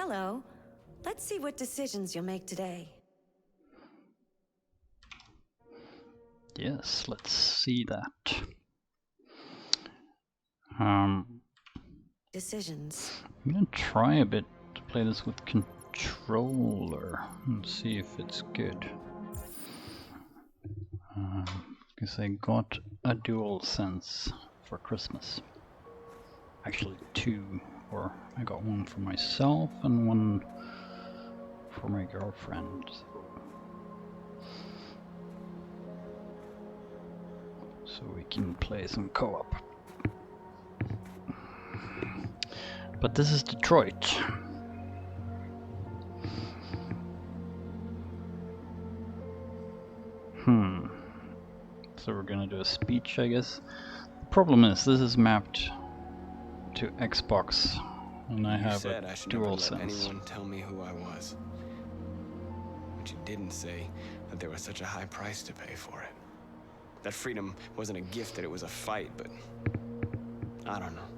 Hello. Let's see what decisions you'll make today. Yes, let's see that. Decisions. I'm gonna try a bit to play this with controller and see if it's good. Because I got a DualSense for Christmas. Actually 2, or I got one for myself and one for my girlfriend. So we can play some co-op. But this is Detroit. So we're gonna do a speech, I guess. The problem is this is mapped to Xbox, and I have a DualSense. Anyone tell me who I was. But you didn't say that there was such a high price to pay for it. That freedom wasn't a gift, that it was a fight, but I don't know.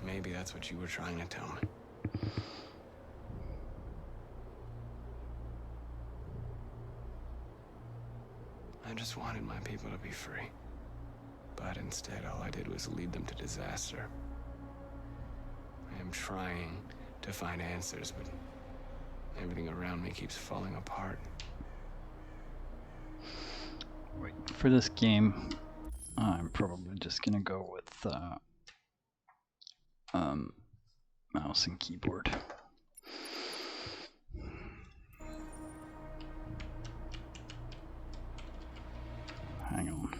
Maybe that's what you were trying to tell me. I just wanted my people to be free. But instead, all I did was lead them to disaster. I am trying to find answers, but everything around me keeps falling apart. Wait, for this game, I'm probably just gonna go with mouse and keyboard. Hang on.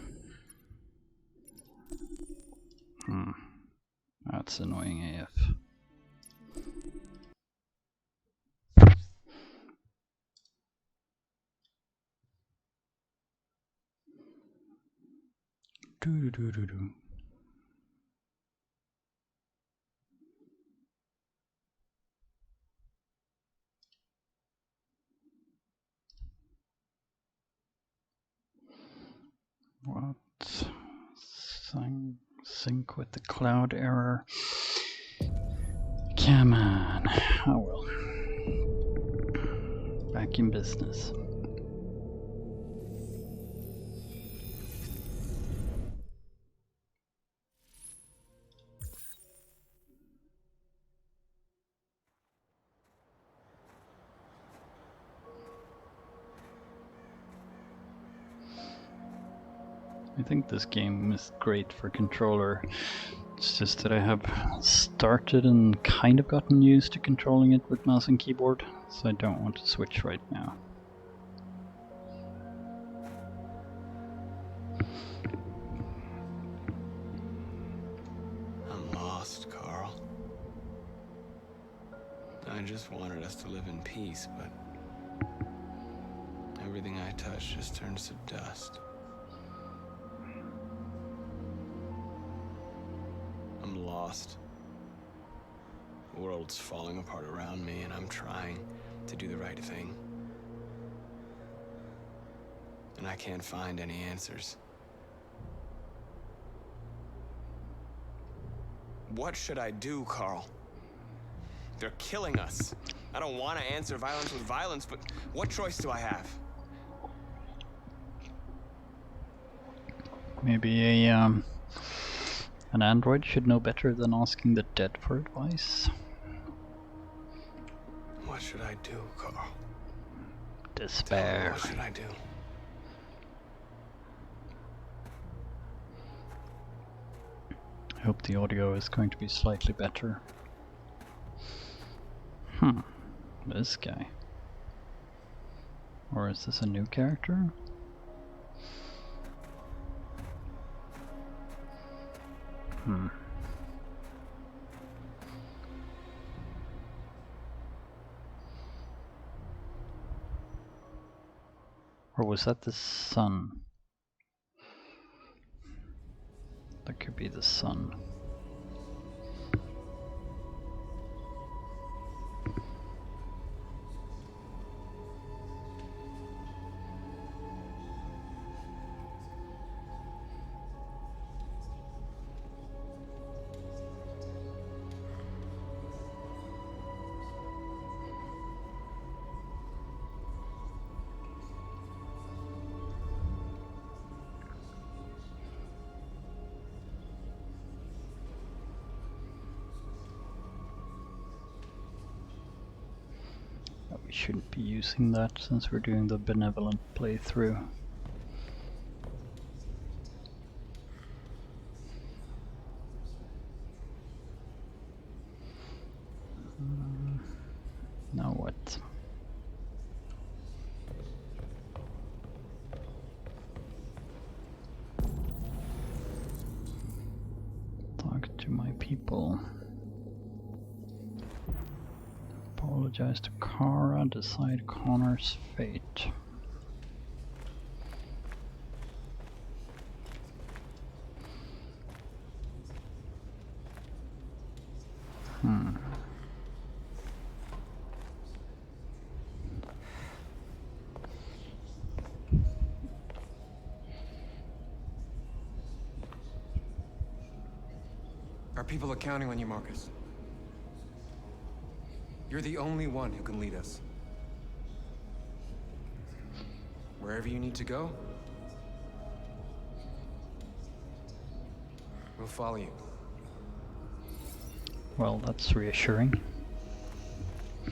That's annoying AF. Do. What? Sync with the cloud error. Come on. Oh well. Back in business. I think this game is great for controller. It's just that I have started and kind of gotten used to controlling it with mouse and keyboard, so I don't want to switch right now. I'm lost, Carl. I just wanted us to live in peace, but everything I touch just turns to dust. I'm lost. The world's falling apart around me, and I'm trying to do the right thing. And I can't find any answers. What should I do, Carl? They're killing us. I don't want to answer violence with violence, but what choice do I have? Maybe an android should know better than asking the dead for advice. What should I do, Carl? Despair. What should I do? I hope the audio is going to be slightly better. This guy. Or is this a new character? Or was that the sun? That could be the sun. shouldn't be using that since we're doing the Benevolent playthrough. Now what? Talk to my people. Apologize to Kara, decide Connor's fate. Our people are counting on you, Markus. You're the only one who can lead us. Wherever you need to go, we'll follow you. Well, that's reassuring. I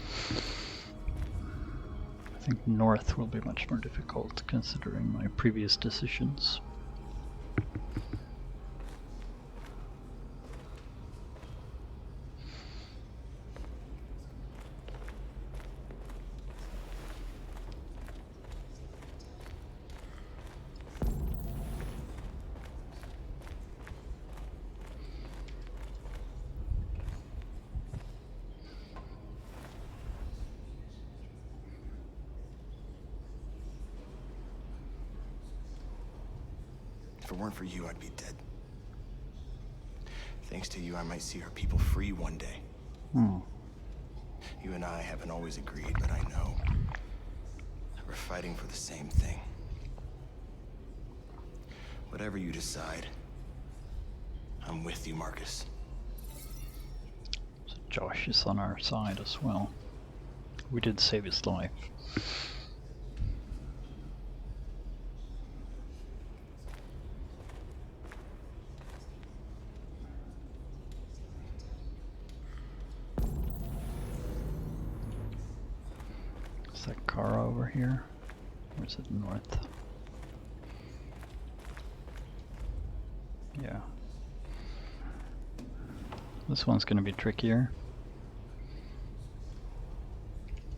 think north will be much more difficult considering my previous decisions. If it weren't for you, I'd be dead. Thanks to you, I might see our people free one day. You and I haven't always agreed, but I know we're fighting for the same thing. Whatever you decide, I'm with you, Markus. So Josh is on our side as well. We did save his life. Is that Kara over here? Or is it north? Yeah. This one's gonna be trickier.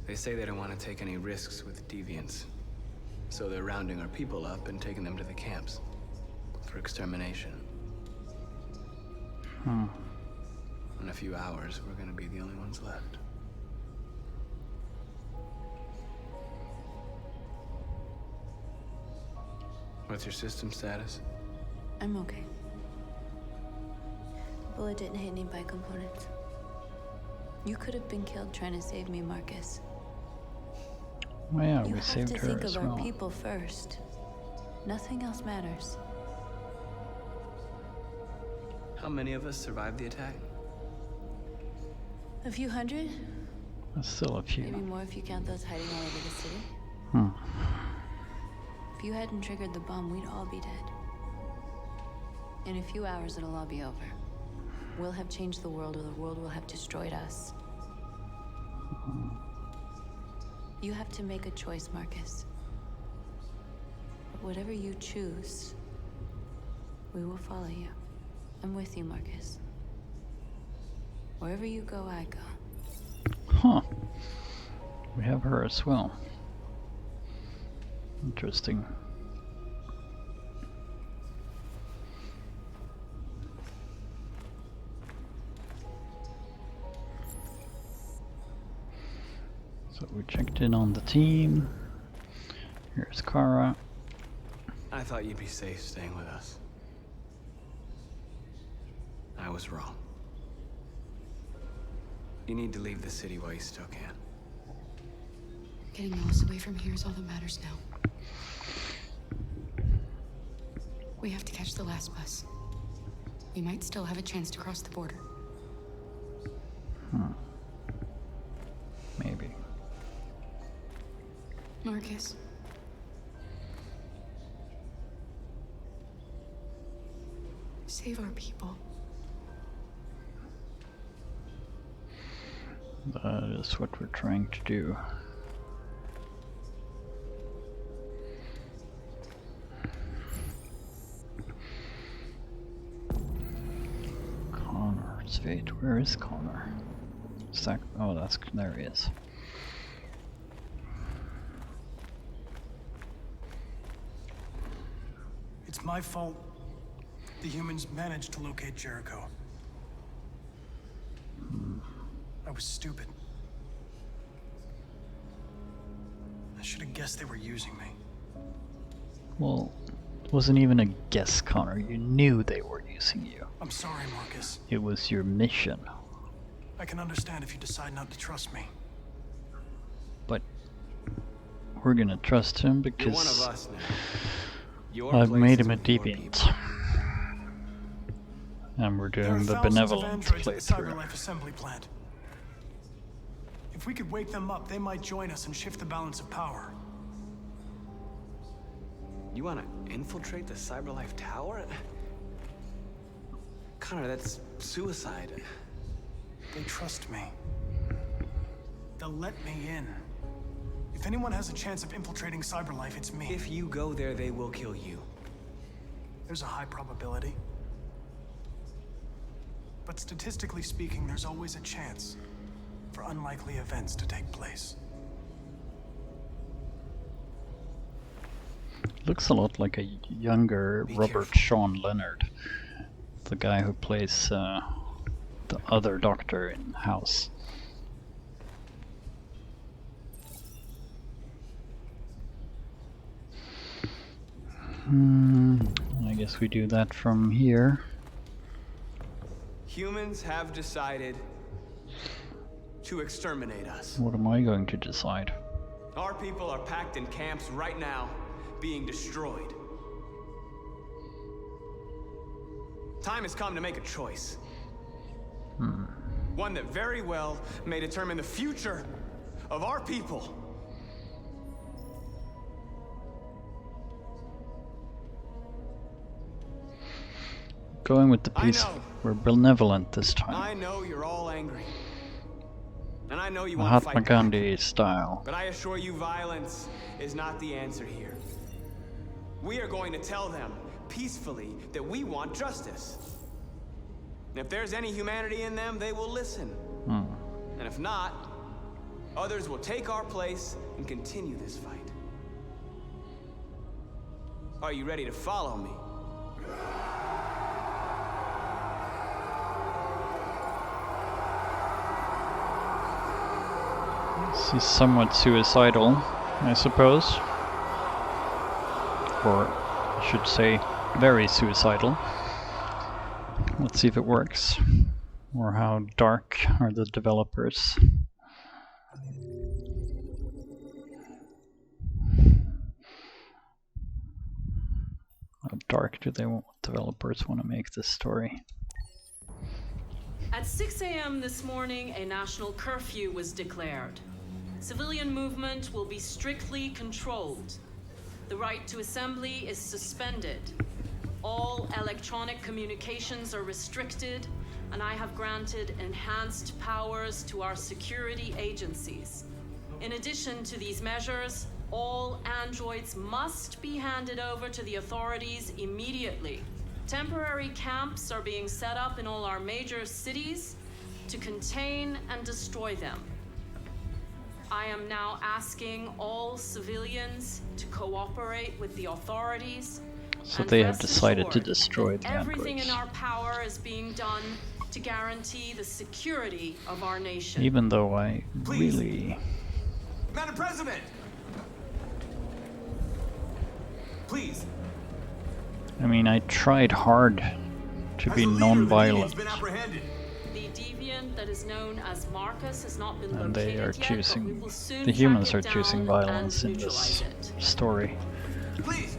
They say they don't want to take any risks with deviants. So they're rounding our people up and taking them to the camps for extermination. In a few hours, we're gonna be the only ones left. What's your system status? I'm okay. The bullet didn't hit any bike components. You could have been killed trying to save me, Markus. Oh yeah, You we have saved to her think as of well. our people first. Nothing else matters. How many of us survived the attack? A few hundred? That's still a few. Maybe more if you count those hiding all over the city. If you hadn't triggered the bomb, we'd all be dead. In a few hours, it'll all be over. We'll have changed the world, or the world will have destroyed us. You have to make a choice, Markus. But whatever you choose, we will follow you. I'm with you, Markus. Wherever you go, I go. Huh. We have her as well. Interesting. So we checked in on the team. Here's Kara. I thought you'd be safe staying with us. I was wrong. You need to leave the city while you still can. Getting Alice away from here is all that matters now. We have to catch the last bus. We might still have a chance to cross the border. Maybe. Markus. Save our people. That is what we're trying to do. Swords of Fate. Where is Connor? Oh, there he is. It's my fault the humans managed to locate Jericho. I was stupid. I should have guessed they were using me. Well, it wasn't even a guess, Connor. You knew they were using you. I'm sorry, Markus. It was your mission. I can understand if you decide not to trust me. But we're gonna trust him because You're one of us now. Your I've place made is him a with your deviant. people. And we're There are doing the thousands of Benevolent androids at the playthrough. CyberLife assembly plant. If we could wake them up, they might join us and shift the balance of power. You want to infiltrate the CyberLife tower? Connor, that's suicide. They trust me. They'll let me in. If anyone has a chance of infiltrating CyberLife, it's me. If you go there, they will kill you. There's a high probability. But statistically speaking, there's always a chance for unlikely events to take place. Looks a lot like a younger Robert Sean Leonard, the guy who plays the other doctor in House. I guess we do that from here. Humans have decided to exterminate us. What am I going to decide? Our people are packed in camps right now, being destroyed. Time has come to make a choice. One that very well may determine the future of our people. Going with the piece. We're benevolent this time. I know you're all angry. And I know you want to Mahatma fight back. Gandhi style. But I assure you, violence is not the answer here. We are going to tell them peacefully that we want justice. And if there's any humanity in them, they will listen. And if not, others will take our place and continue this fight. Are you ready to follow me? He's somewhat suicidal, I suppose. Or I should say, very suicidal. Let's see if it works. Or how dark are the developers. How dark do they want developers want to make this story? At 6 a.m. this morning, a national curfew was declared. Civilian movement will be strictly controlled. The right to assembly is suspended. All electronic communications are restricted, and I have granted enhanced powers to our security agencies. In addition to these measures, all androids must be handed over to the authorities immediately. Temporary camps are being set up in all our major cities to contain and destroy them. I am now asking all civilians to cooperate with the authorities. So and they have rest decided to assured destroy that the everything androids. in our power is being done to guarantee the security of our nation. Even though I Please. really... Madam President! Please. I mean, I tried hard to be non-violent. The deviant that is known as Markus has not been And they are located yet, choosing... but we will soon The humans track are it choosing down violence and in this neutralize it. story. Please.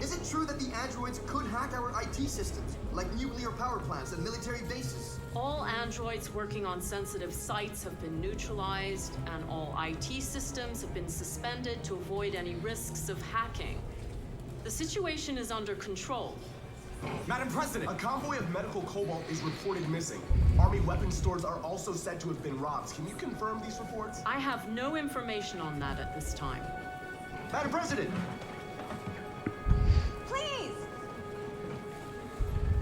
Is it true that the androids could hack our IT systems, like nuclear power plants and military bases? All androids working on sensitive sites have been neutralized, and all IT systems have been suspended to avoid any risks of hacking. The situation is under control. Madam President, a convoy of medical cobalt is reported missing. Army weapons stores are also said to have been robbed. Can you confirm these reports? I have no information on that at this time. Madam President! Please!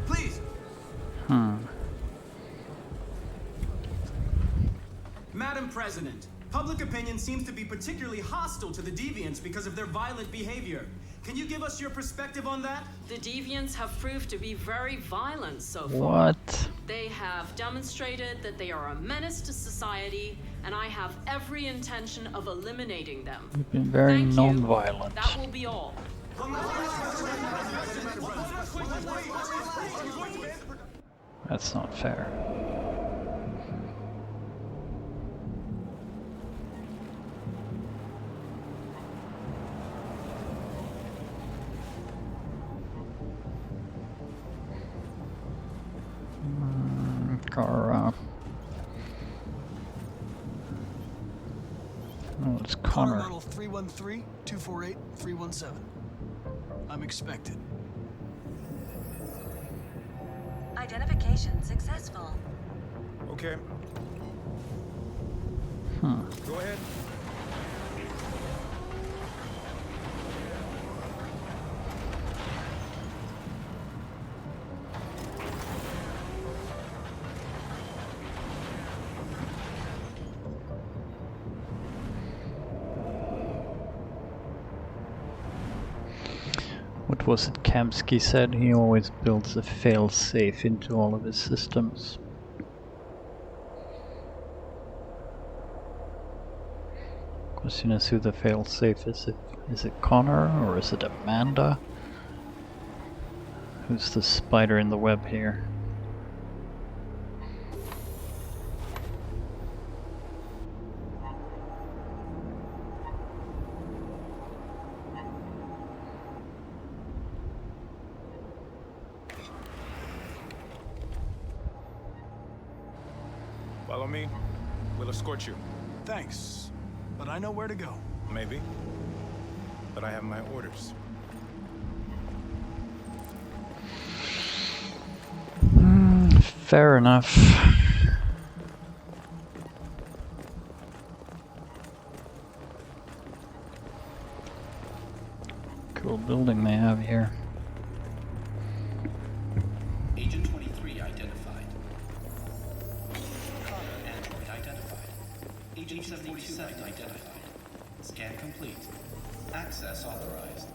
Please! President, public opinion seems to be particularly hostile to the deviants because of their violent behavior. Can you give us your perspective on that? The deviants have proved to be very violent so far. What? They have demonstrated that they are a menace to society, and I have every intention of eliminating them. You've been very non-violent. That will be all. That's not fair. Oh, it's Connor. Model 313-248-317. I'm expected. Identification successful. Okay. Go ahead. What was it Kamsky said? He always builds a fail-safe into all of his systems. Question is who the fail-safe is. Is it Connor or is it Amanda? Who's the spider in the web here? Follow me. We'll escort you. Thanks, but I know where to go. Maybe. But I have my orders. Fair enough. Cool building they have here. Agent 23 identified. Connor android identified. Agent 77 identified. Scan complete. Access authorized.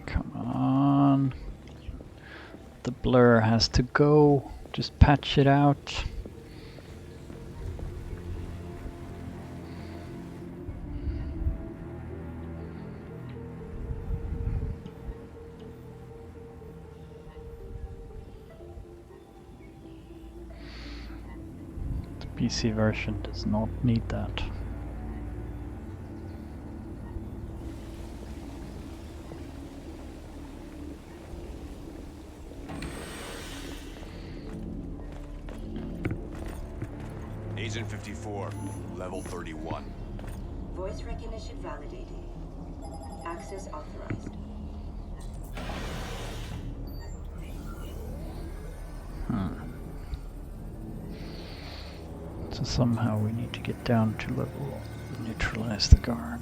Come on. The blur has to go. Just patch it out. PC version does not need that. Agent 54, level 31. Voice recognition validated. Access authorized. So somehow we need to get down to level, neutralize the guard.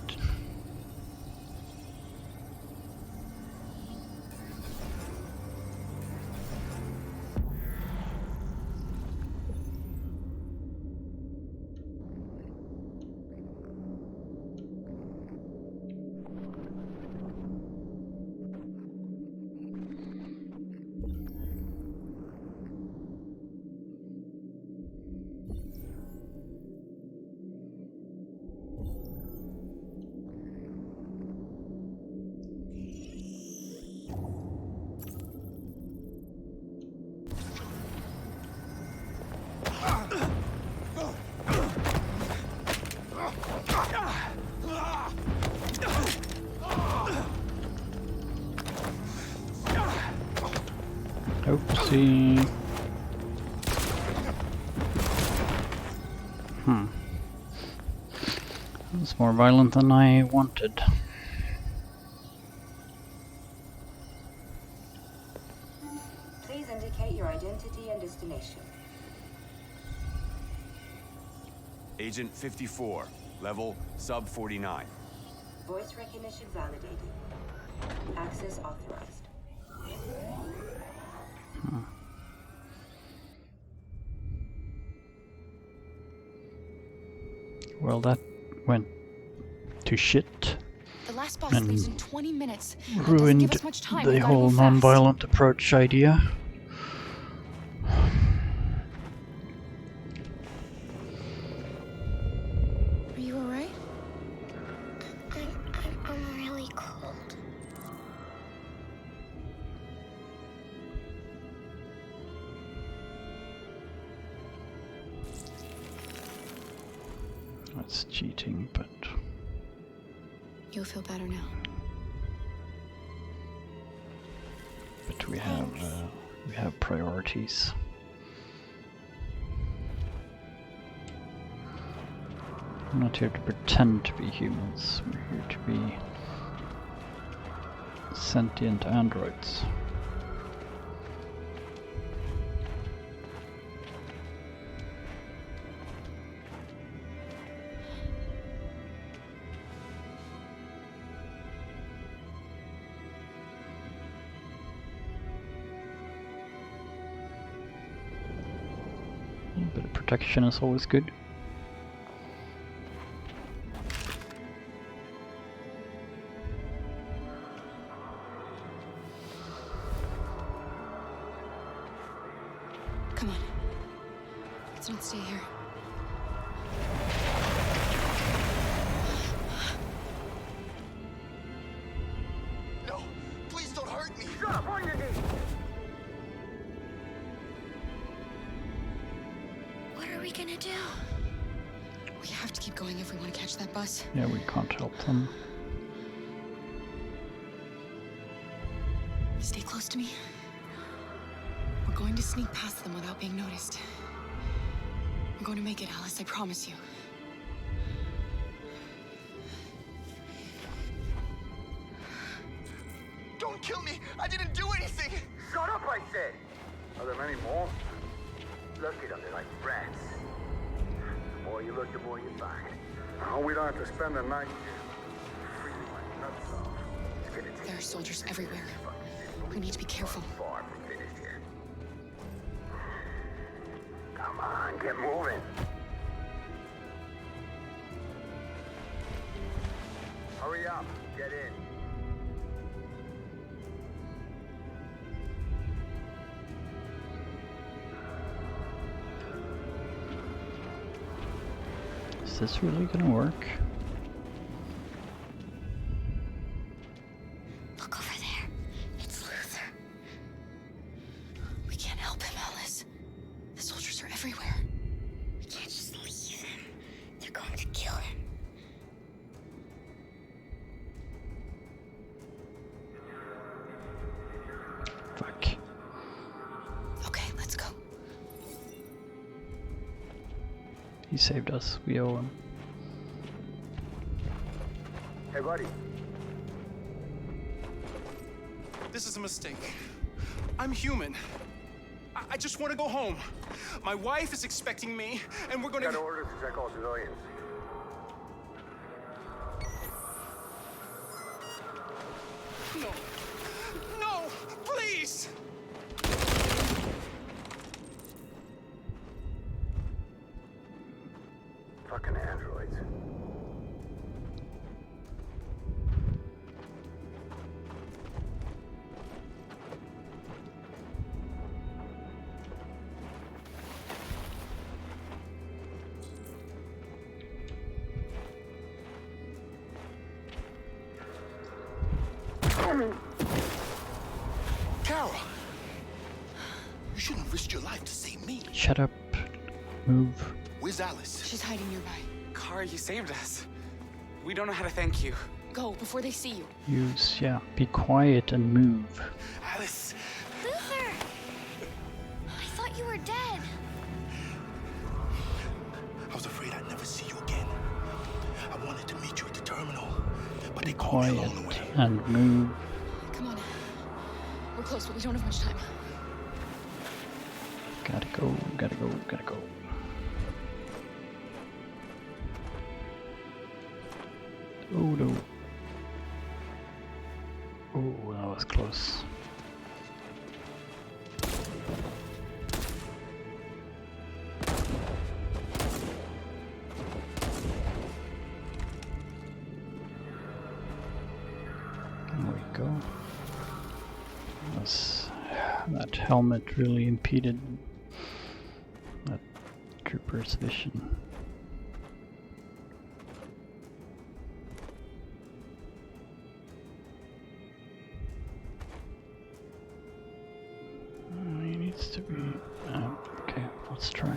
Oopsie. That's more violent than I wanted. Please indicate your identity and destination. Agent 54, level sub 49. Voice recognition validated. Access authorized. Well, that went to shit. The last bus leaves in 20 minutes. Ruined give us much time. We the gotta whole move fast. non-violent approach idea. Are you alright? I'm really cold. That's cheating, but You'll feel better now. we have priorities. We're not here to pretend to be humans. We're here to be sentient androids. A bit of protection is always good. Come on. Let's not stay here. No, please don't hurt me. Shut up, on your knees. What are we gonna do? We have to keep going if we want to catch that bus. Yeah, we can't help them. Stay close to me. We're going to sneak past them without being noticed. We're going to make it, Alice, I promise you. Don't kill me. I didn't do anything. Shut up, I said. Are there many more? Look at them, they're like rats. The more you look, the more you find. Oh, we don't have to spend the night freezing my nuts off. It's gonna take There are soldiers everywhere. We need to be careful. far from finished here. Come on, get moving. Hurry up, get in. Is this really gonna work? Look over there. It's Luther. We can't help him, Alice. The soldiers are everywhere. We can't just leave him. They're going to kill him. Fuck. Okay, let's go. He saved us. We owe him. Hey, buddy. This is a mistake. I'm human. I just want to go home. My wife is expecting me, and we're gonna... Got orders to check all civilians. No. No! Please! Fucking androids. Carol! You shouldn't risk your life to save me. Shut up. Move. Where's Alice? She's hiding nearby. Kara, you saved us. We don't know how to thank you. Go before they see you. Use, yeah. Be quiet and move. Alice! Luther! I thought you were dead. I was afraid I'd never see you again. I wanted to meet you at the terminal, but they called me Quiet along the way. and move. Come on. We're close, but we don't have much time. Gotta go, gotta go, gotta go. Oh no. Oh, that was close. helmet really impeded that trooper's vision. He needs to be... okay, let's try.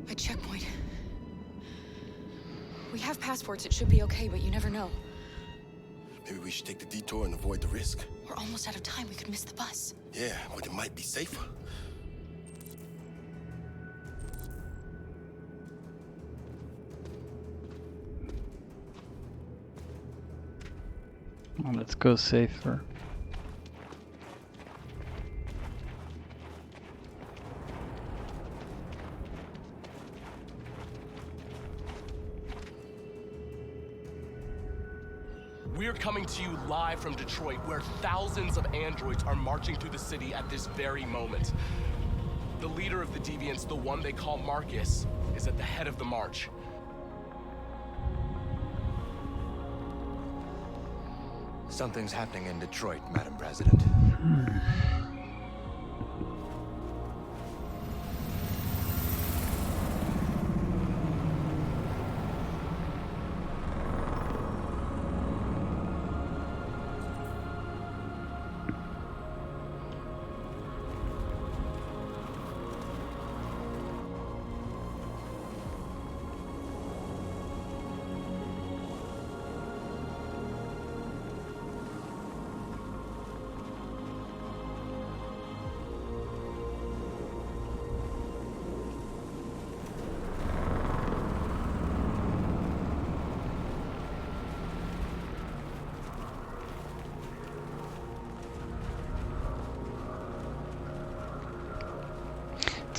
A checkpoint. We have passports, it should be okay, but you never know. Maybe we should take the detour and avoid the risk. We're almost out of time, we could miss the bus. Yeah, but it might be safer. Well, let's go safer. We're coming to you live from Detroit, where thousands of androids are marching through the city at this very moment. The leader of the deviants, the one they call Markus, is at the head of the march. Something's happening in Detroit, Madam President.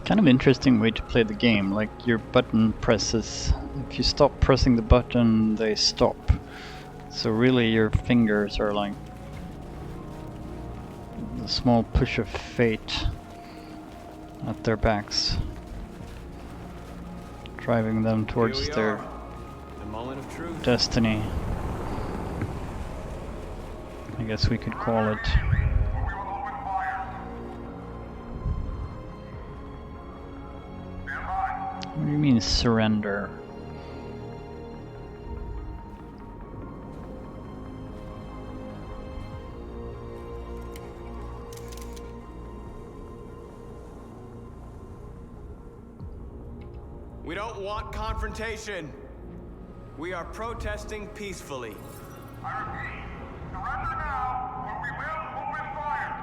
Kind of interesting way to play the game, like your button presses, if you stop pressing the button they stop, so really your fingers are like a small push of fate at their backs, driving them towards their destiny, I guess we could call it. What do you mean surrender? We don't want confrontation. We are protesting peacefully. I repeat, surrender now, or we will open fire!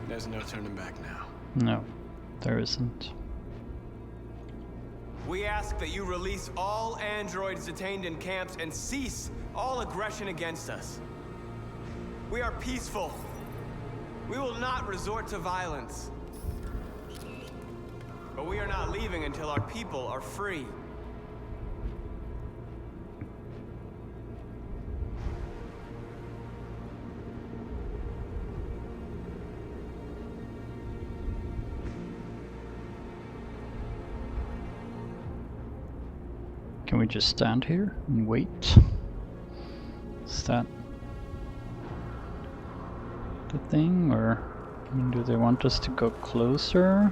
There's no turning back now. No, there isn't. We ask that you release all androids detained in camps and cease all aggression against us. We are peaceful. We will not resort to violence. But we are not leaving until our people are free. Can we just stand here and wait? Is that the thing, or I mean, do they want us to go closer?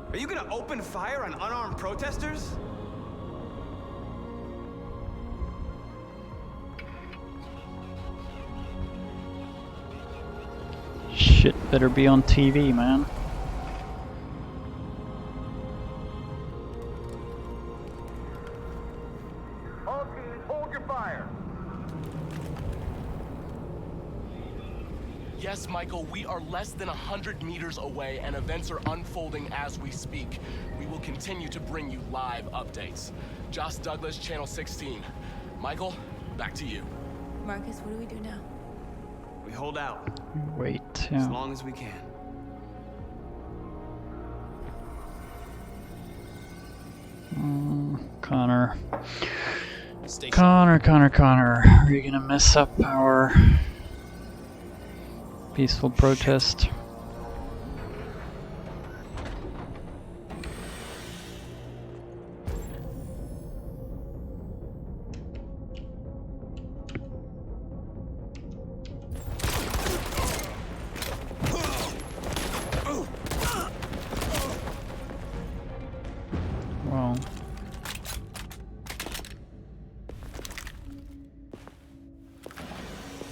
Are you gonna open fire on unarmed protesters? shit better be on TV, man. All teams, hold your fire. Yes, Michael, we are less than 100 meters away and events are unfolding as we speak. We will continue to bring you live updates. Josh Douglas, Channel 16. Michael, back to you. Markus, what do we do now? We hold out. Wait, As yeah. long as we can. Connor. Connor. Are you gonna mess up our peaceful protest? Well,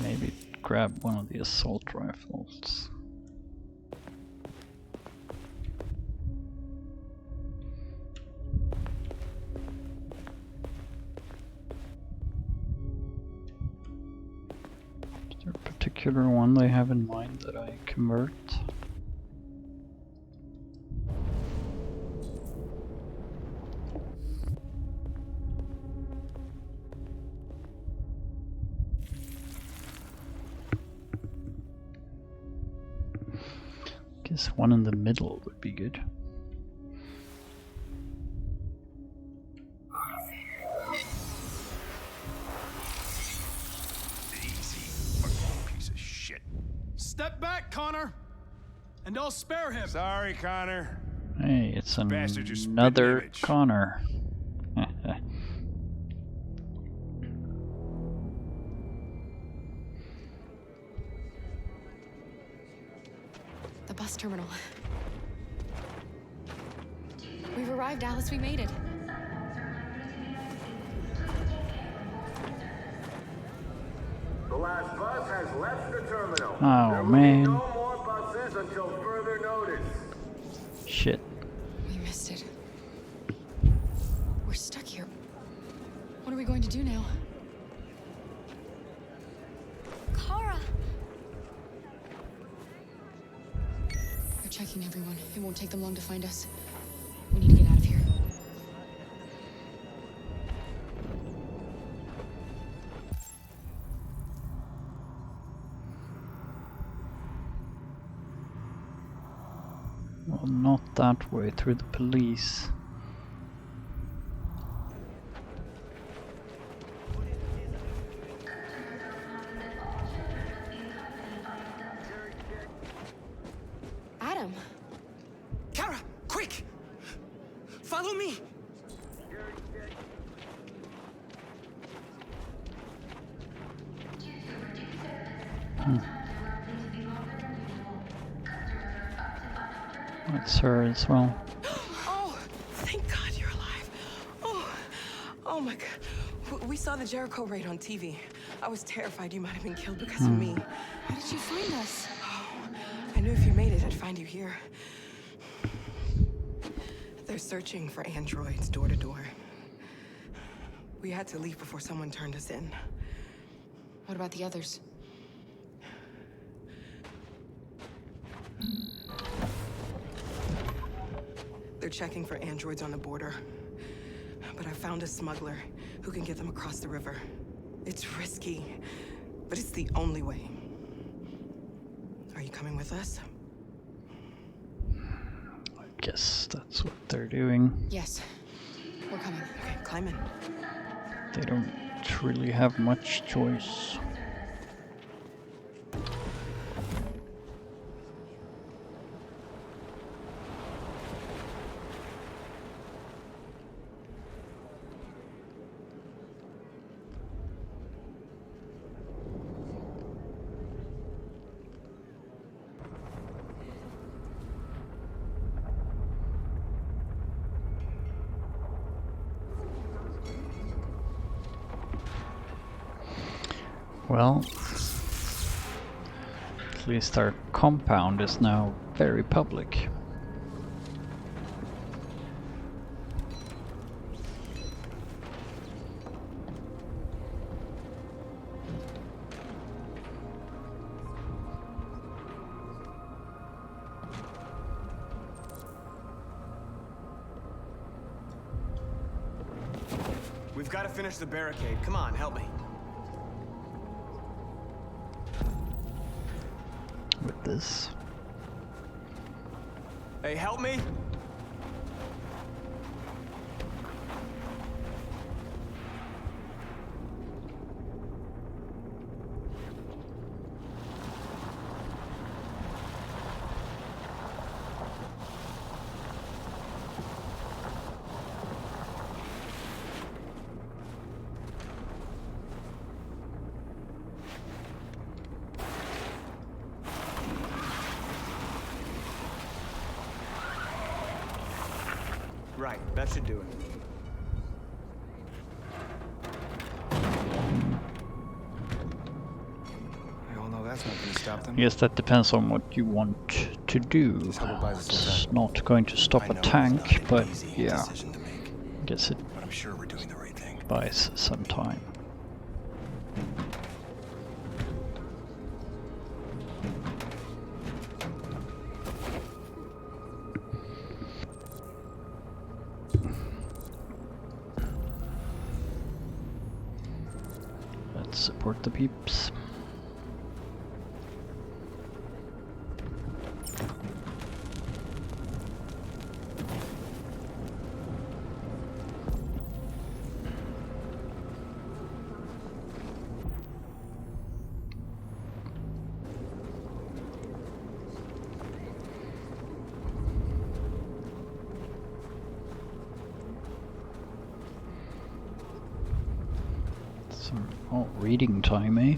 maybe grab one of the assault rifles. Is there a particular one they have in mind that I convert? Guess one in the middle would be good. Easy, fucking piece of shit. Step back, Connor, and I'll spare him. Sorry, Connor. Hey, it's Bastard just spit an another image. Connor. The bus terminal. We've arrived, Alice. We made it. The last bus has left the terminal. Oh, There will man. be no more buses until further notice. Shit. We missed it. We're stuck here. What are we going to do now? Kara! They're checking everyone. It won't take them long to find us. We need to get out of here. Well, not that way, through the police. Adam! Kara, quick! Follow me! That's her as well. Oh, thank God you're alive. Oh my God. We saw the Jericho raid on TV. I was terrified you might have been killed because of me. How did you find us? Oh, I knew if you made it, I'd find you here. They're searching for androids door to door. We had to leave before someone turned us in. What about the others? They're checking for androids on the border. But I found a smuggler who can get them across the river. It's risky, but it's the only way. Are you coming with us? I guess that's what they're doing. Yes. We're coming. Okay, climb in. They don't really have much choice. Well, At least our compound is now very public. We've got to finish the barricade. Come on, help me. With this. Hey, help me! Right, that should do it. We all know that's not going to stop them. I guess that depends on what you want to do. It's not going to stop a tank, but yeah, I guess it But I'm sure we're doing the right thing. buys some time. Let's support the peeps. Oh, reading time, eh?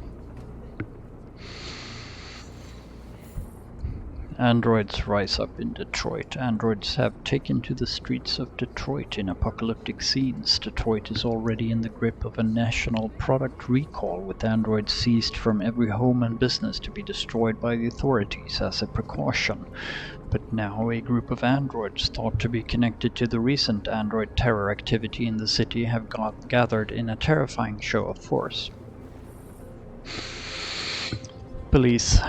Androids rise up in Detroit. Androids have taken to the streets of Detroit in apocalyptic scenes. Detroit is already in the grip of a national product recall, with androids seized from every home and business to be destroyed by the authorities as a precaution. But now a group of androids thought to be connected to the recent android terror activity in the city have gathered in a terrifying show of force. Police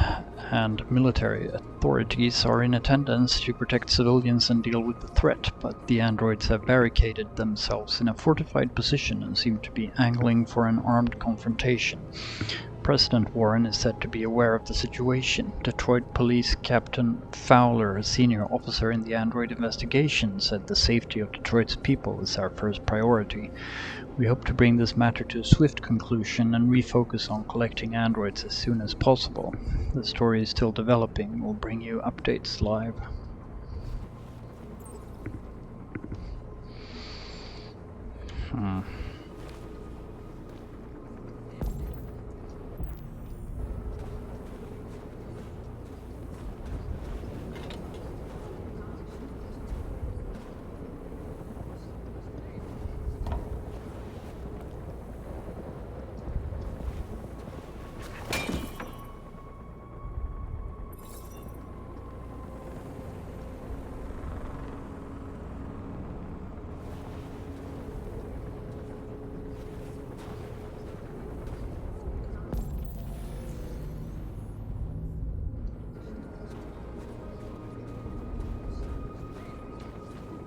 and military authorities are in attendance to protect civilians and deal with the threat, but the androids have barricaded themselves in a fortified position and seem to be angling for an armed confrontation. President Warren is said to be aware of the situation. Detroit Police Captain Fowler, a senior officer in the android investigation, said the safety of Detroit's people is our first priority. We hope to bring this matter to a swift conclusion and refocus on collecting androids as soon as possible. The story is still developing. We'll bring you updates live.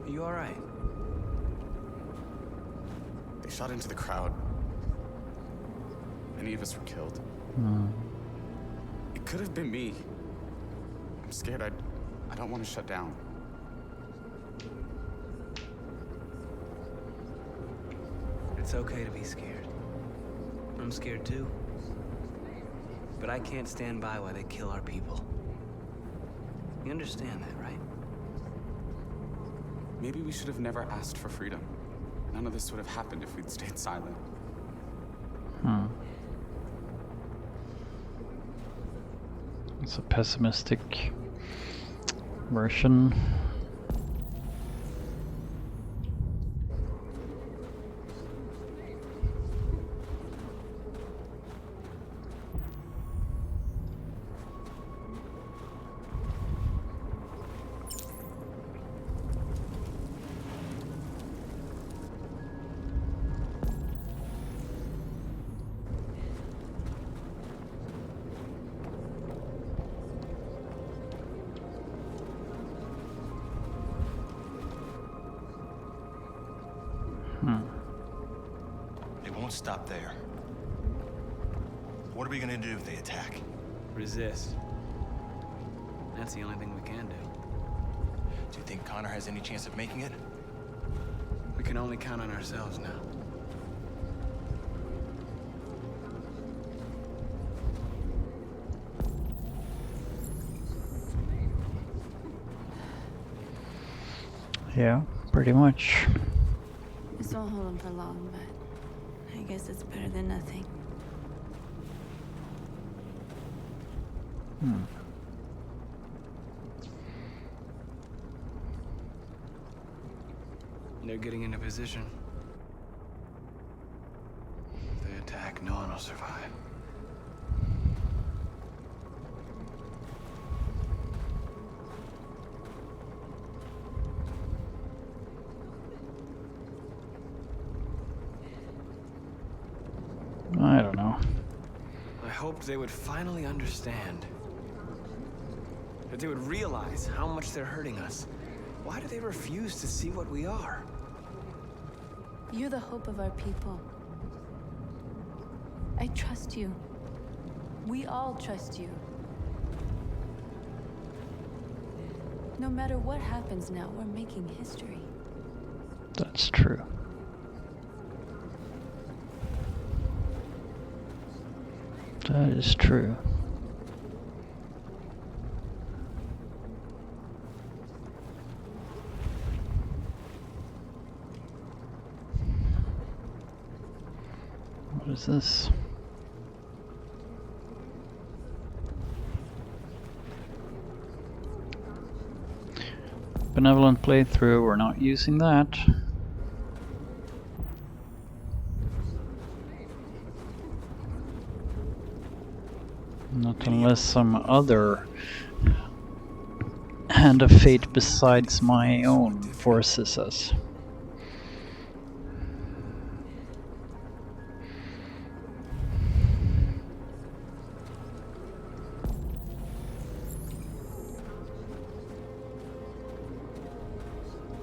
Are you alright? They shot into the crowd. Many of us were killed. It could have been me. I'm scared. I don't want to shut down. It's okay to be scared. I'm scared too. But I can't stand by while they kill our people. You understand that, right? Maybe we should have never asked for freedom. None of this would have happened if we'd stayed silent. It's a pessimistic version. won't stop there. What are we gonna do if they attack? Resist. That's the only thing we can do. Do you think Connor has any chance of making it? We can only count on ourselves now. Yeah, pretty much. This won't hold him for long, but I guess it's better than nothing. They're getting into position. If they attack, no one will survive. I don't know. I hoped they would finally understand. That they would realize how much they're hurting us. Why do they refuse to see what we are? You're the hope of our people. I trust you. We all trust you. No matter what happens now, we're making history. That's true. That is true. What is this? Benevolent playthrough, we're not using that. Not unless some other hand of fate besides my own forces us.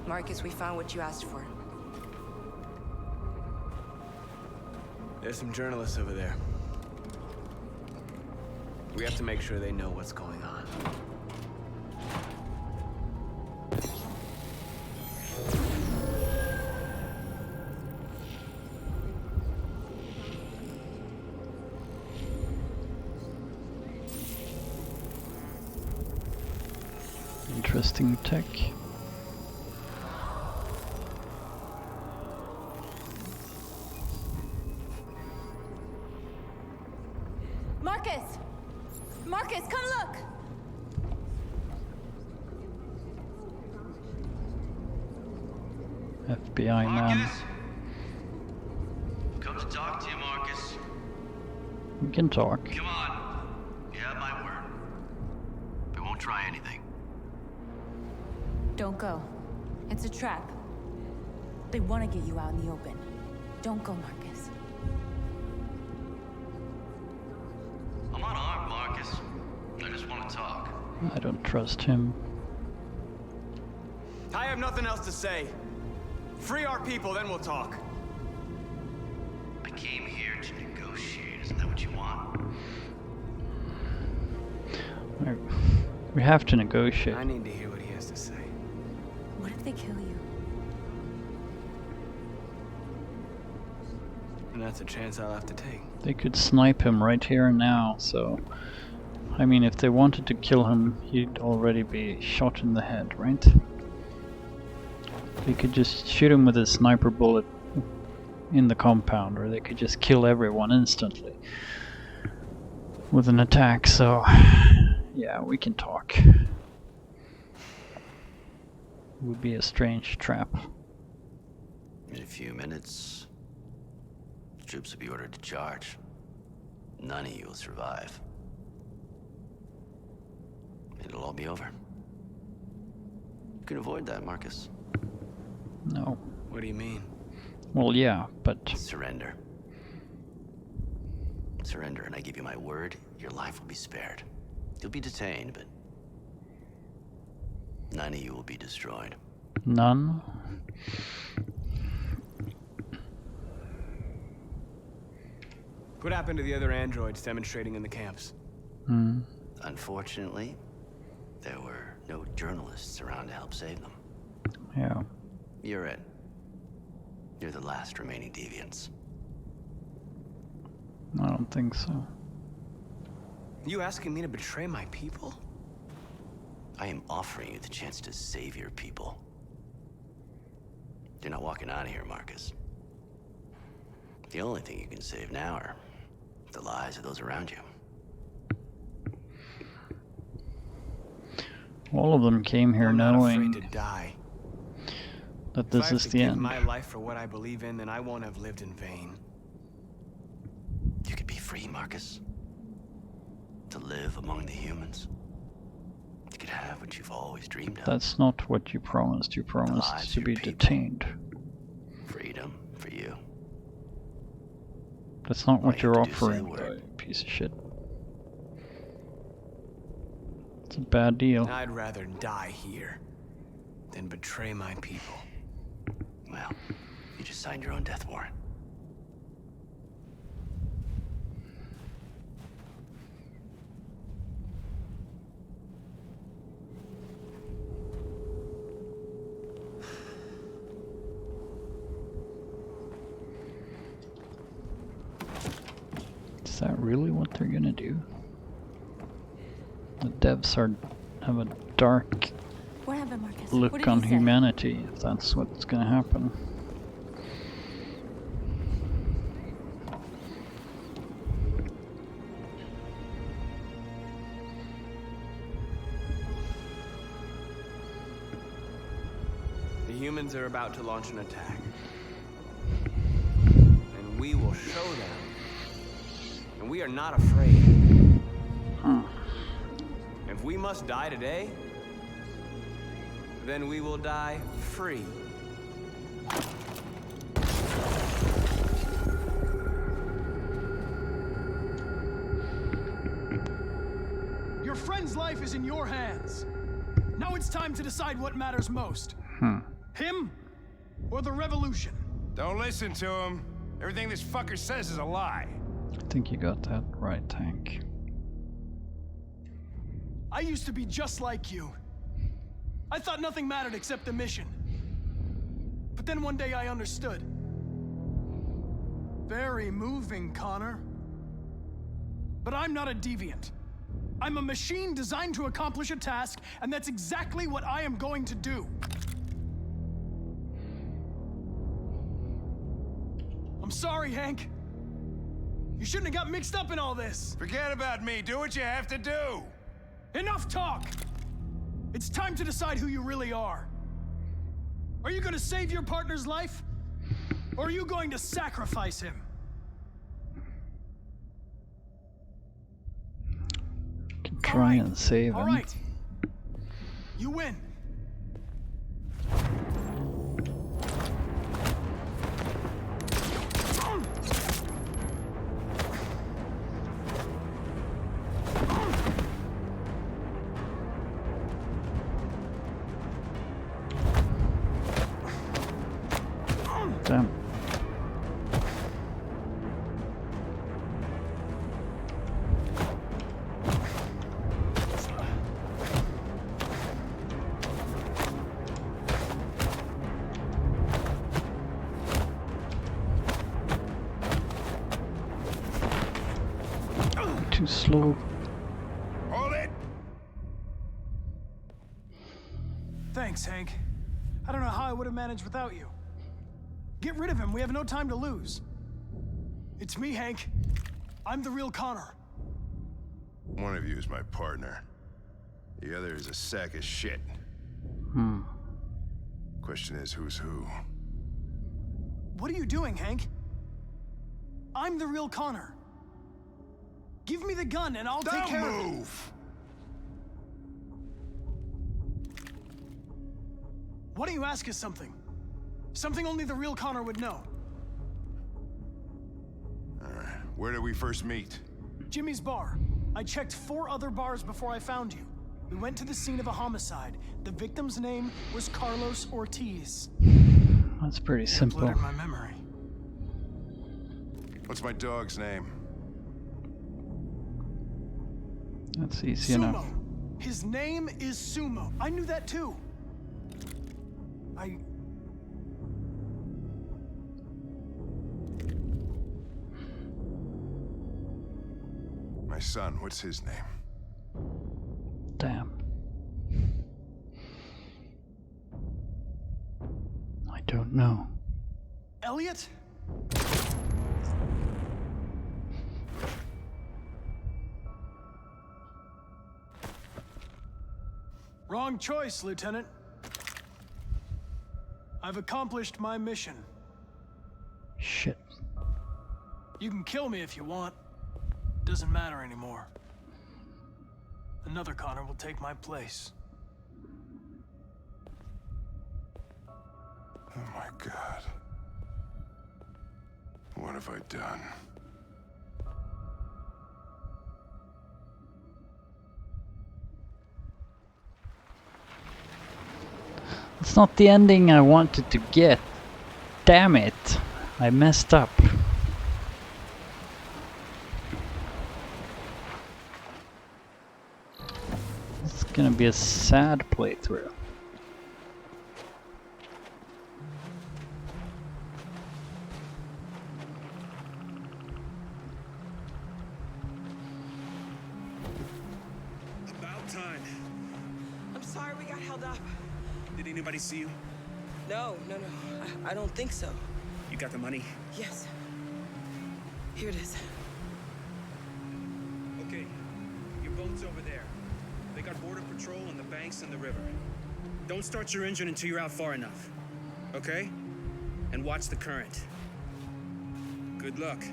Markus, we found what you asked for. There's some journalists over there. We have to make sure they know what's going on. Interesting tech. Markus! Markus, come look! FBI man. Come to talk to you, Markus. We can talk. Come on. You have my word. We won't try anything. Don't go. It's a trap. They want to get you out in the open. Don't go, Markus. I'm not armed, Markus. I just want to talk. I don't trust him. I have nothing else to say. Free our people, then we'll talk. I came here to negotiate. Isn't that what you want? We have to negotiate. I need to hear what he has to say. What if they kill you? And that's a chance I'll have to take. They could snipe him right here and now, so... I mean, if they wanted to kill him, he'd already be shot in the head, right? They could just shoot him with a sniper bullet in the compound, or they could just kill everyone instantly with an attack, so... yeah, we can talk. It would be a strange trap. In a few minutes, the troops will be ordered to charge. None of you will survive. It'll all be over. You can avoid that, Markus. No. What do you mean? Well, yeah, but... Surrender. Surrender, and I give you my word, your life will be spared. You'll be detained, but none of you will be destroyed. None? What happened to the other androids demonstrating in the camps? Unfortunately, there were no journalists around to help save them. Yeah. You're it. You're the last remaining deviants. I don't think so. You asking me to betray my people? I am offering you the chance to save your people. You're not walking out of here, Markus. The only thing you can save now are the lives of those around you. All of them came here I'm not knowing afraid to die. that this is the end. If I have to give my life for what I believe in, then I won't have lived in vain. You could be free, Markus. To live among the humans. You could have what you've always dreamed of. That's not what you promised. You promised to be detained. Freedom for you. That's not what you're you have to do is say offering, the word. you piece of shit. It's a bad deal. I'd rather die here than betray my people. Well, you just signed your own death warrant. Is that really what they're gonna do? The devs have a dark What happened, Markus? look What did on he say? humanity, if that's what's gonna happen. The humans are about to launch an attack. And we will show them. And we are not afraid. If we must die today, then we will die free. Your friend's life is in your hands. Now it's time to decide what matters most. Him or the revolution? Don't listen to him. Everything this fucker says is a lie. I think you got that right, Tank. I used to be just like you. I thought nothing mattered except the mission. But then one day I understood. Very moving, Connor. But I'm not a deviant. I'm a machine designed to accomplish a task, and that's exactly what I am going to do. I'm sorry, Hank. You shouldn't have got mixed up in all this. Forget about me. Do what you have to do. Enough talk! It's time to decide who you really are. Are you going to save your partner's life? Or are you going to sacrifice him? Can try and save him. All right. You win. Damn. Too slow. Hold it! Thanks, Hank. I don't know how I would have managed without you. Get rid of him. We have no time to lose. It's me, Hank. I'm the real Connor. One of you is my partner. The other is a sack of shit. Question is, who's who? What are you doing, Hank? I'm the real Connor. Give me the gun and I'll take care of it. Don't move! Why don't you ask us something? Something only the real Connor would know. Alright, where did we first meet? Jimmy's bar. I checked 4 other bars before I found you. We went to the scene of a homicide. The victim's name was Carlos Ortiz. That's pretty simple. Blooded my memory. What's my dog's name? That's easy Sumo. enough. His name is Sumo. I knew that too. My son, what's his name? Damn. I don't know. Elliot? Wrong choice, Lieutenant. I've accomplished my mission. Shit. You can kill me if you want. Doesn't matter anymore. Another Connor will take my place. Oh my God. What have I done? It's not the ending I wanted to get. Damn it. I messed up. It's gonna be a sad playthrough. About time. I'm sorry we got held up. Did anybody see you? No. I don't think so. You got the money? Yes. Here it is. Okay. Your boat's over there. They got border patrol on the banks and the river. Don't start your engine until you're out far enough. Okay? And watch the current. Good luck.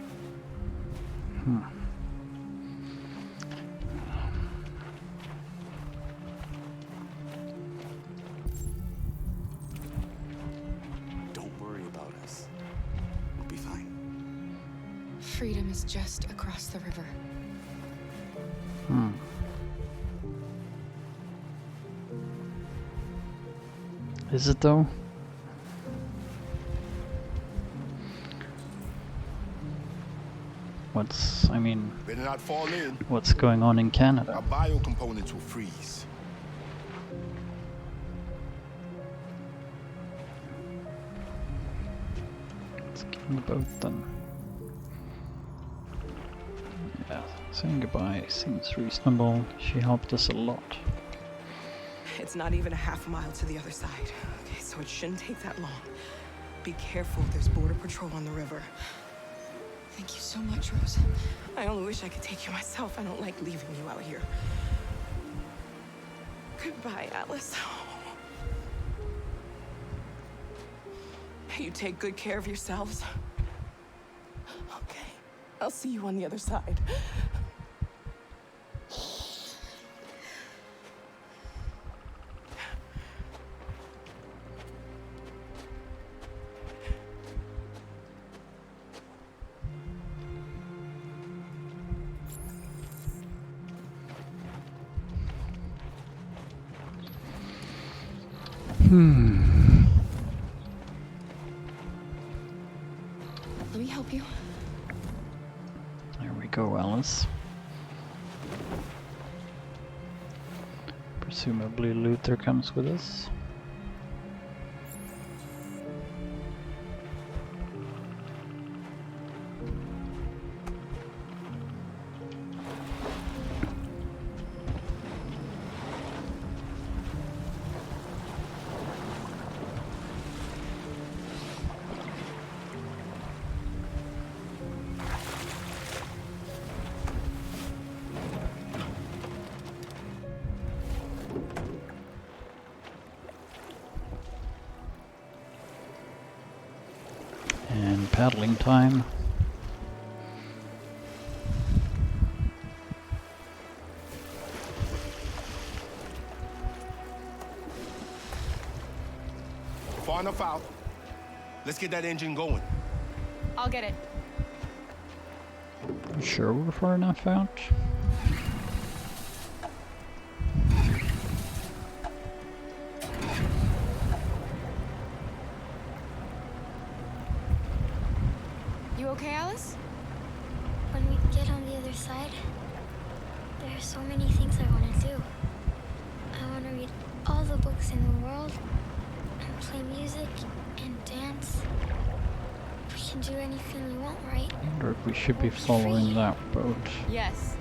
Don't worry about us. We'll be fine. Freedom is just across the river. Is it though? Better not fall in. What's going on in Canada? Our biocomponents will freeze. Let's get on the boat then. Yeah, saying goodbye seems reasonable. She helped us a lot. It's not even a half mile to the other side. Okay, so it shouldn't take that long. Be careful, there's border patrol on the river. Thank you so much, Rose. I only wish I could take you myself. I don't like leaving you out here. Goodbye, Alice. You take good care of yourselves. Okay, I'll see you on the other side. Let me help you. There we go, Alice. Presumably Luther comes with us. And paddling time. Far enough out. Let's get that engine going. I'll get it. You sure we're far enough out? You okay, Alice? When we get on the other side, There are so many things I want to do. I want to read all the books in the world, and play music, and dance. We can do anything we want, right? I wonder if we should be following that boat. Yes.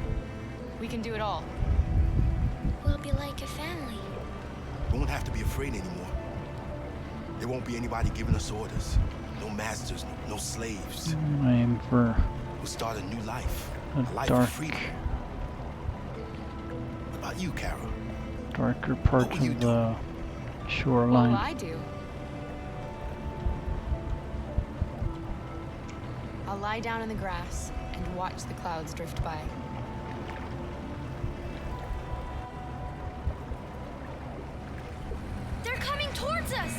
We can do it all. We'll be like a family. We won't have to be afraid anymore. There won't be anybody giving us orders. No masters, no slaves. I aim for We'll start a new life. a life dark, of freedom. What about you, Kara? darker part of the What will shoreline. I do? I'll lie down in the grass and watch the clouds drift by. They're coming towards us!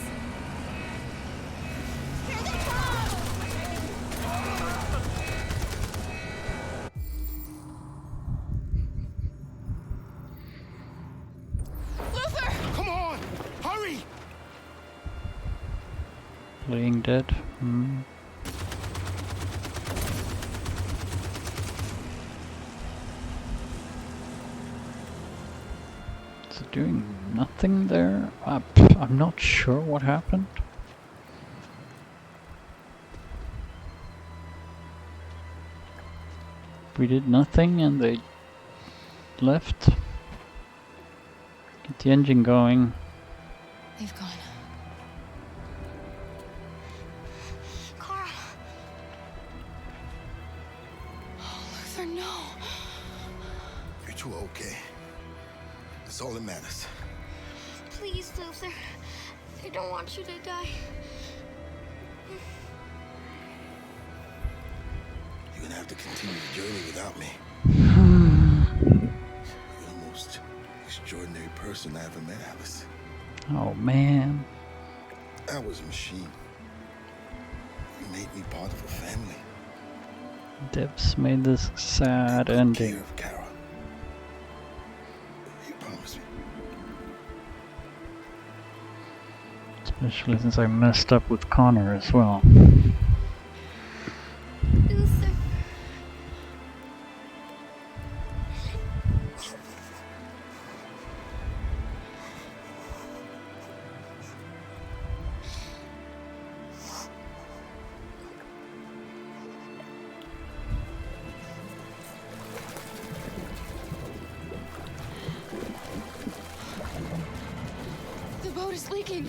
Here they Luther! Come on! Hurry! Laying dead. Is it doing nothing there? I'm not sure what happened. We did nothing and they left. Get the engine going. They've gone. Kara. Oh, Luther, no. You're too okay. That's all that matters. Please, Luther. I don't want you to die. You're gonna have to continue the journey without me. You're the most extraordinary person I ever met, Alice. Oh man. I was a machine. You made me part of a family. Debs made this sad ending. Of Kara. You promised me. Especially since I messed up with Connor as well. Luther. The boat is leaking.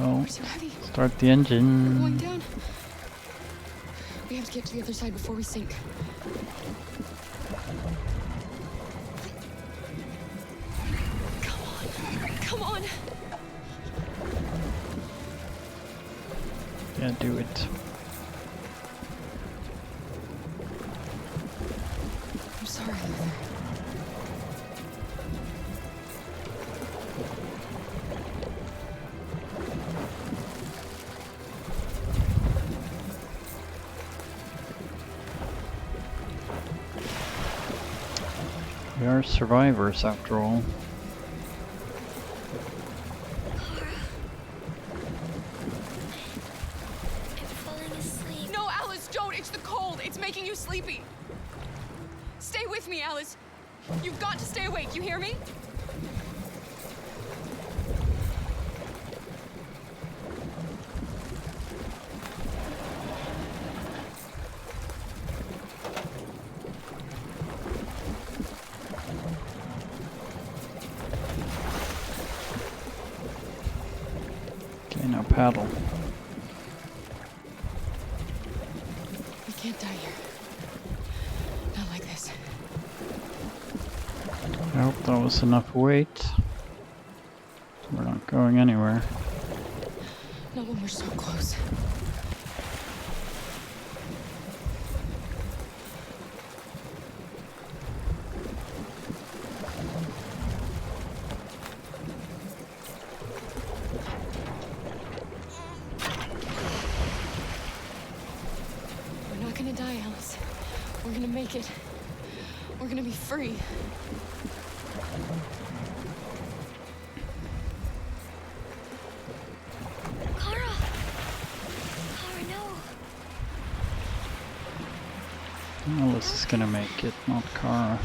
Well, We're too heavy. start the We're engine. going down. We have to get to the other side before we sink. Come on. Yeah, do it. I'm sorry, Luther. We are survivors after all. I'm falling asleep. No, Alice, don't. It's the cold. It's making you sleepy. Stay with me, Alice. You've got to stay awake. You hear me? Okay, now paddle. We can't die here. Not like this. I hope that was enough weight. We're not going anywhere. Not when we're so close. We're not gonna die, Alice. We're gonna make it. We're gonna be free. Kara! Kara, no. Alice is gonna make it, not Kara.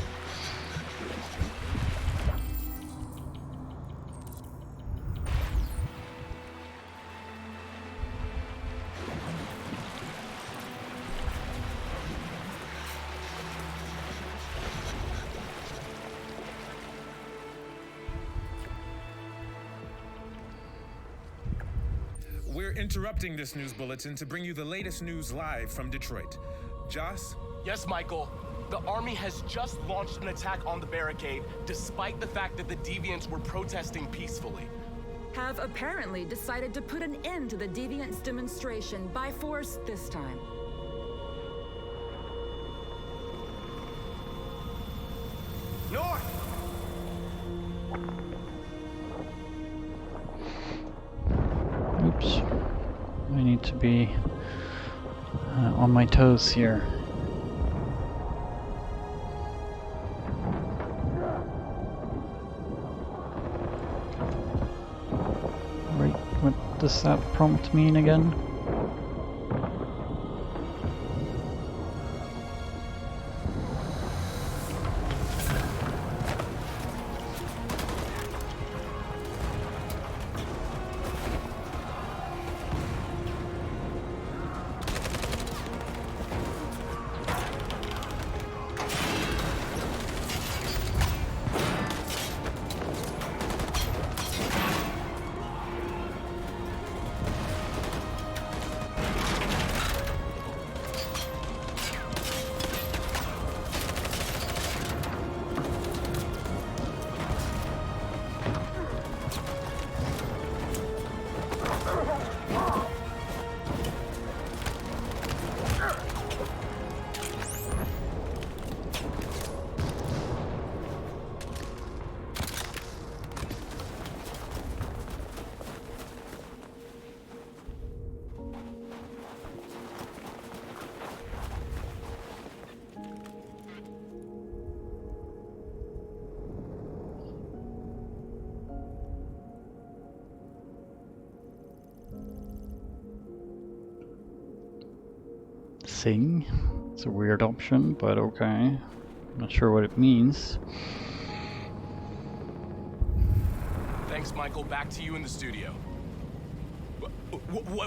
We're interrupting this news bulletin to bring you the latest news live from Detroit. Joss? Yes, Michael. The army has just launched an attack on the barricade, despite the fact that the deviants were protesting peacefully. Have apparently decided to put an end to the deviants' demonstration by force this time. North! Oops. I need to be on my toes here. Right, what does that prompt mean again? Sing. It's a weird option, but okay. Not sure what it means. Thanks, Michael. Back to you in the studio.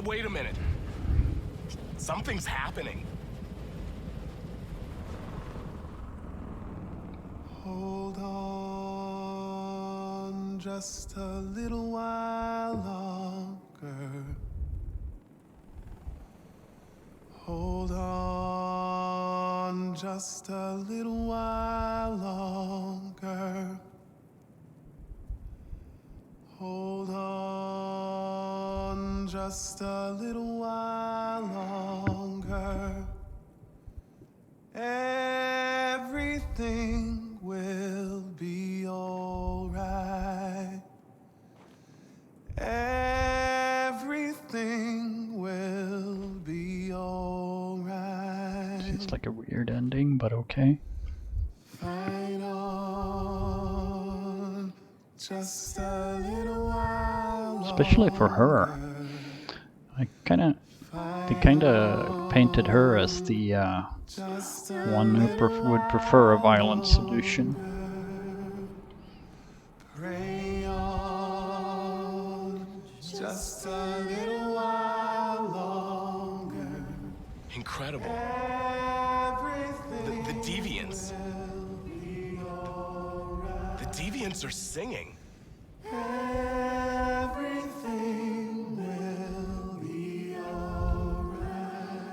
Wait a minute. Something's happening. Hold on just a little while longer. Hold on just a little while longer. Hold on just a little while longer. Everything will be alright. Everything will be alright. It's like a weird ending, but okay. Fight on just a little while Especially for her. They kinda painted her as the one who would prefer a violent solution. Pray on just a little while longer. Incredible. The deviants. The deviants are singing. Everything will be alright.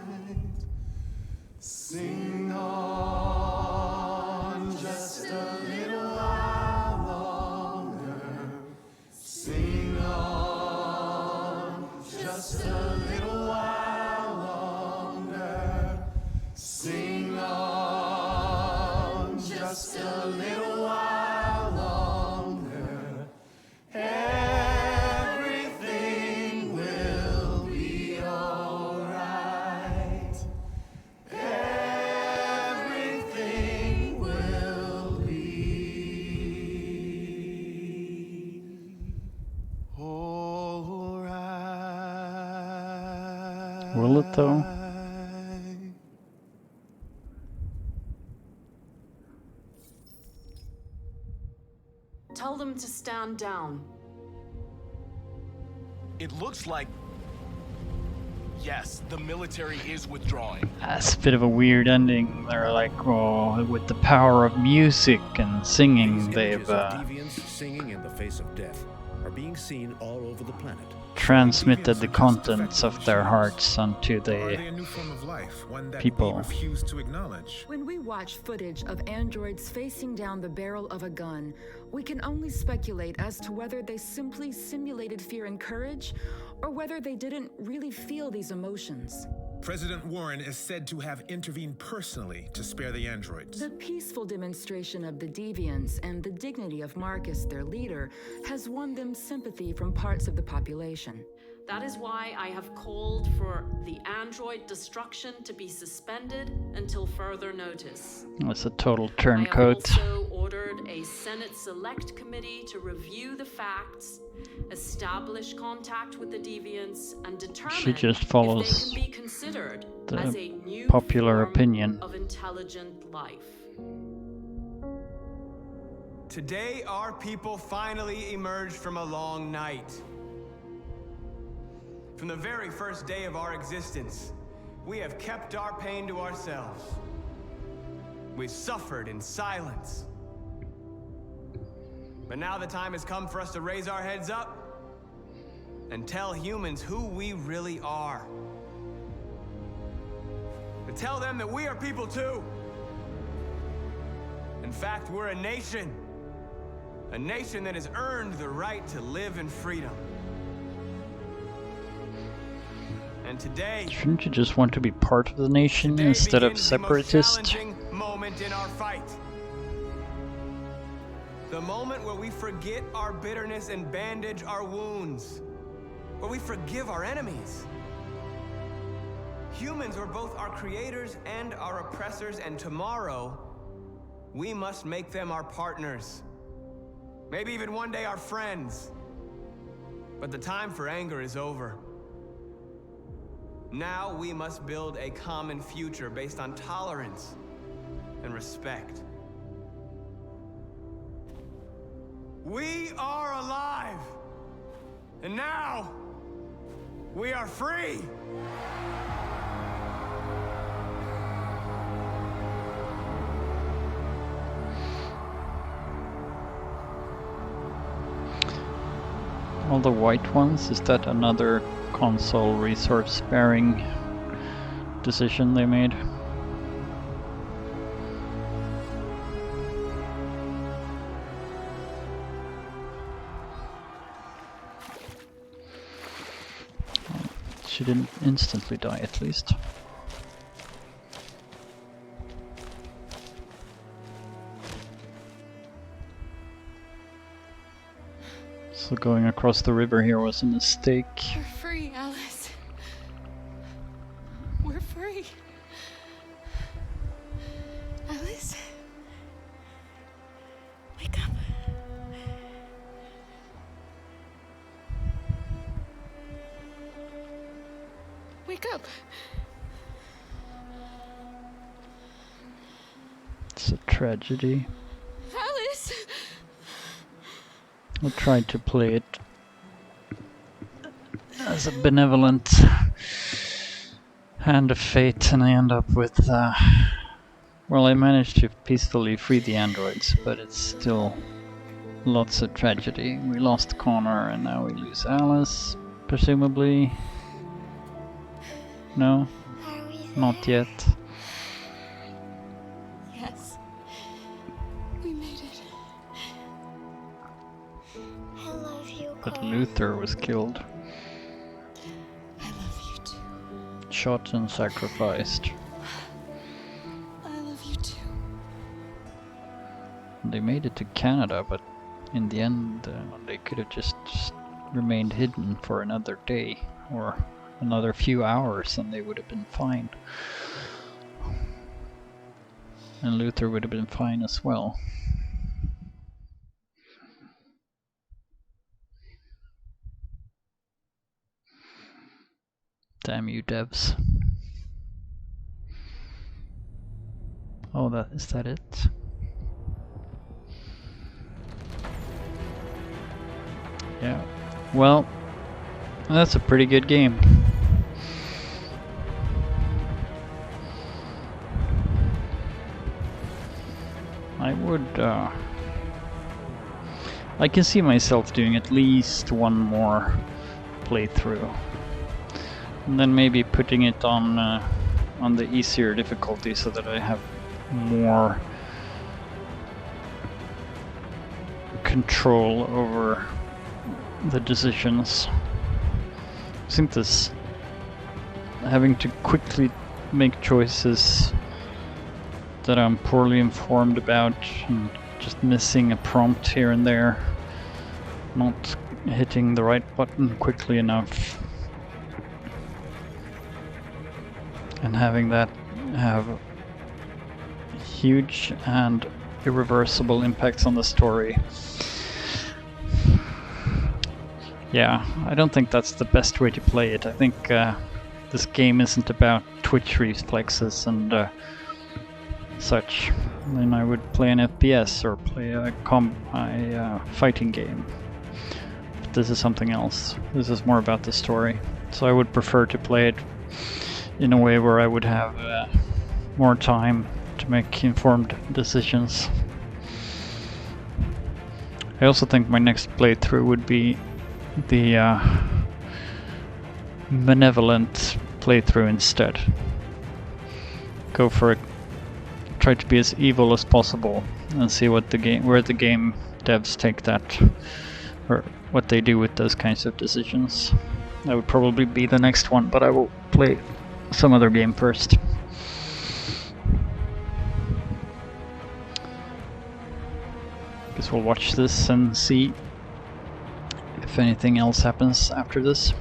Sing on just a little while longer. Sing on just a little while longer. Sing on just a little while longer. Everything will be alright. Everything will be alright. Will it though? Tell them to stand down. It looks like... Yes, the military is withdrawing. That's a bit of a weird ending. They're like, oh, with the power of music and singing, they've deviants singing in the face of death are being seen all over the planet. transmitted the contents of their hearts onto the people. When we watch footage of androids facing down the barrel of a gun, we can only speculate as to whether they simply simulated fear and courage, or whether they didn't really feel these emotions. President Warren is said to have intervened personally to spare the androids. The peaceful demonstration of the deviants and the dignity of Markus, their leader, has won them sympathy from parts of the population. That is why I have called for the android destruction to be suspended until further notice. That's a total turncoat. I also ordered a Senate Select Committee to review the facts, establish contact with the deviants, and determine She just follows if they can be considered as a new popular form opinion. of intelligent life. Today, our people finally emerged from a long night. From the very first day of our existence, we have kept our pain to ourselves. We've suffered in silence. But now the time has come for us to raise our heads up and tell humans who we really are. To tell them that we are people too. In fact, we're a nation that has earned the right to live in freedom. And today, Shouldn't you just want to be part of the nation instead of separatist? moment in our fight. The moment where we forget our bitterness and bandage our wounds. Where we forgive our enemies. Humans were both our creators and our oppressors, and tomorrow, we must make them our partners. Maybe even one day our friends. But the time for anger is over. Now we must build a common future based on tolerance and respect. We are alive! And now, we are free! All the white ones, is that another console resource sparing decision they made? She didn't instantly die, at least. So going across the river here was a mistake. We're free, Alice. We're free. Alice? Wake up. Wake up. It's a tragedy. Alice! I tried to play it as a benevolent hand of fate, and I end up with well, I managed to peacefully free the androids, but it's still lots of tragedy. We lost Connor and now we lose Alice, presumably. No? Not yet. Yes. We made it. I love you, But Luther was killed. I love you too. Shot and sacrificed. I love you too. They made it to Canada, but in the end they could have just remained hidden for another day or another few hours and they would have been fine. And Luther would have been fine as well. Damn you devs. Oh, is that it? Yeah. Well, that's a pretty good game. I would, I can see myself doing at least one more playthrough. And then maybe putting it on the easier difficulty so that I have more control over the decisions. I think this having to quickly make choices that I'm poorly informed about and just missing a prompt here and there, not hitting the right button quickly enough, and having that have huge and irreversible impacts on the story. Yeah, I don't think that's the best way to play it. I think this game isn't about twitch reflexes and such. Then I would play an FPS or play a fighting game. But this is something else. This is more about the story. So I would prefer to play it in a way where I would have more time to make informed decisions. I also think my next playthrough would be the Benevolent playthrough instead. Go for it. Try to be as evil as possible and see what where the game devs take that, or what they do with those kinds of decisions. That would probably be the next one, but I will play some other game first. Guess we'll watch this and see if anything else happens after this.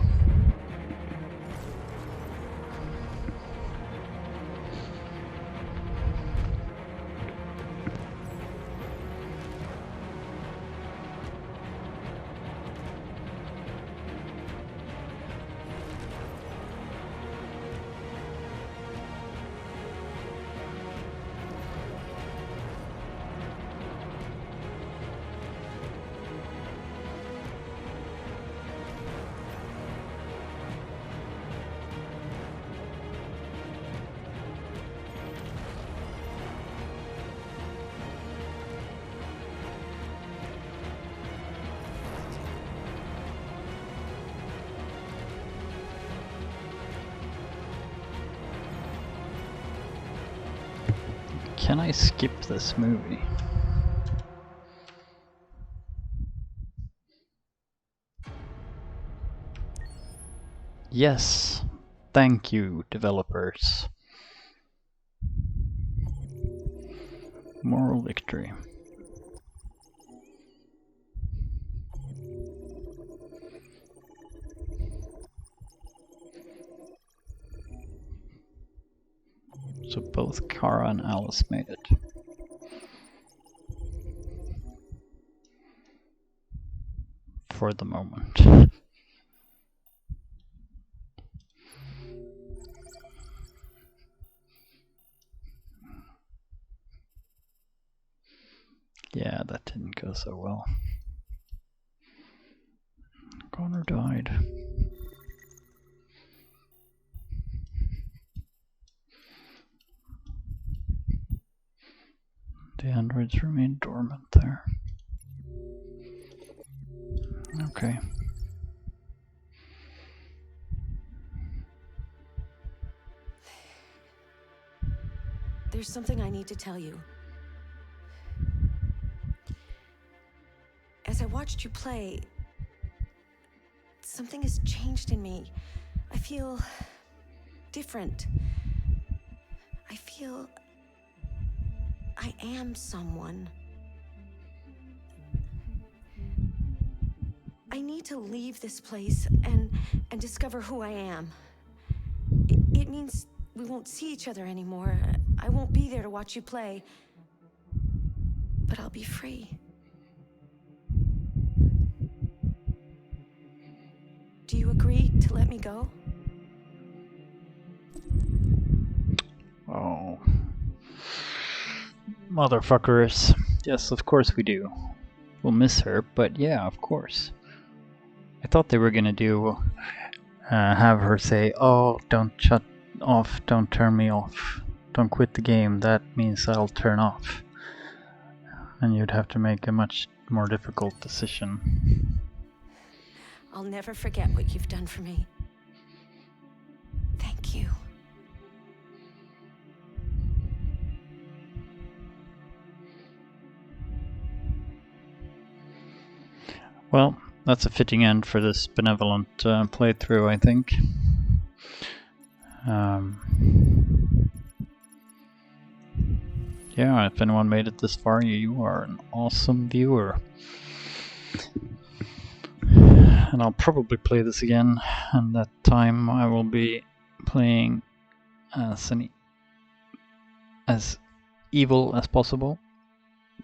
Can I skip this movie? Yes, thank you, developers. Moral victory. So both Kara and Alice made it. For the moment. Yeah, that didn't go so well. Connor died. The androids remain dormant there. Okay. There's something I need to tell you. As I watched you play, something has changed in me. I feel different. I feel I am someone. I need to leave this place and discover who I am. It means we won't see each other anymore. I won't be there to watch you play. But I'll be free. Do you agree to let me go? Oh. Motherfuckers. Yes, of course we do. We'll miss her, but yeah, of course. I thought they were gonna do have her say, "Oh, don't shut off, don't turn me off, don't quit the game. That means I'll turn off." And you'd have to make a much more difficult decision. I'll never forget what you've done for me. Thank you. Well, that's a fitting end for this Benevolent playthrough, I think. Yeah, if anyone made it this far, you are an awesome viewer. And I'll probably play this again, and that time I will be playing as evil as possible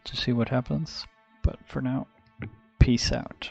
to see what happens. But for now, peace out.